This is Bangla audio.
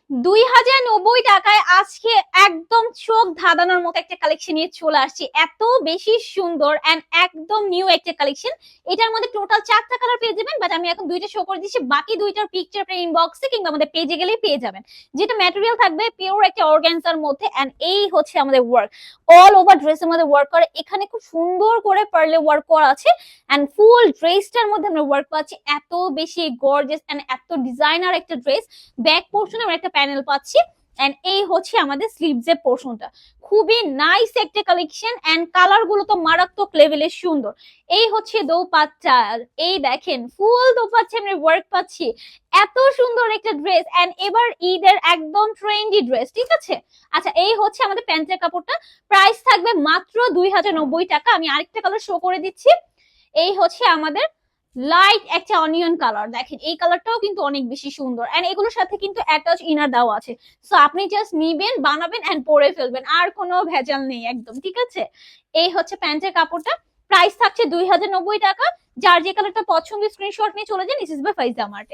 2090 টাকায় আজকে একদম চোখ ধাঁধানোর মতো একটা কালেকশন নিয়ে চলে আসছি। এত বেশি সুন্দর এন্ড একদম নিউ একটা কালেকশন। এটার মধ্যে টোটাল 4টা কালার পেয়ে যাবেন, বাট আমি এখন দুইটা শো করে দিচ্ছি, বাকি দুইটার পিকচার আপনার ইনবক্সে কিংবা আমাদের পেজে গেলেই পেয়ে যাবেন। যেটা ম্যাটেরিয়াল থাকবে পিওর একটা অর্গানজার মধ্যে, এন্ড এই হচ্ছে আমাদের ওয়ার্ক। অল ওভার ড্রেসের মধ্যে ওয়ার্ক করে, এখানে খুব সুন্দর করে পার্লে ওয়ার্ক করা আছে, এন্ড ফুল ড্রেসটার মধ্যে আমরা ওয়ার্ক পাচ্ছি। এত বেশি গর্জিয়াস এন্ড এত ডিজাইনার একটা ড্রেস। ব্যাক পোর্শনে আমরা একটা প্যানেল পাচ্ছি, এন্ড এই হচ্ছে আমাদের স্লিভস এর পোর্শনটা। খুবই নাইস একটা কালেকশন, এন্ড কালার গুলো তো মারাত্মক লেভেলের সুন্দর। এই হচ্ছে দোপাট্টা, এই দেখেন ফুল দোপাট্টা আমরা ওয়ার্ক পাচ্ছি। এত সুন্দর একটা ড্রেস, এন্ড এবার ঈদের একদম ট্রেন্ডি ড্রেস, ঠিক আছে। আচ্ছা, এই হচ্ছে আমাদের প্যান্টের কাপড়টা। প্রাইস থাকবে মাত্র 2090 টাকা। আমি আরেকটা কালার শো করে দিচ্ছি। এই হচ্ছে আমাদের লাইট একটা অনিয়ন কালার, দেখেন এই কালারটাও কিন্তু অনেক বেশি সুন্দর, এন্ড এগুলোর সাথে কিন্তু অ্যাটাচ ইনার দেওয়া আছে। সো আপনি জাস্ট নিবেন, বানাবেন এন্ড পরে ফেলবেন, আর কোনো ভেজাল নেই একদম, ঠিক আছে। এই হচ্ছে প্যান্টের কাপড়টা। প্রাইস থাকছে 2090 টাকা। যার যে কালারটা পছন্দ স্ক্রিনশট নিয়ে চলে যান ইসিস বাই ফাইজা মার্টে।